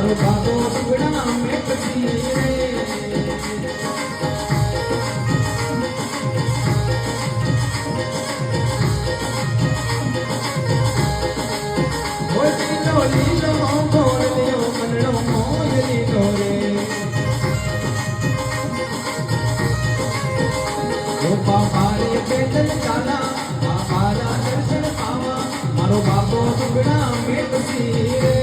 મારો બાબો સુગડા મેકસી રે લીલો ગોળિયો મનડો મોય લીધો રે ઓ બાબારે પેદલ ચાલા બાબારા દર્શન પાવા મારો બાબો સુગડા મેકસી રે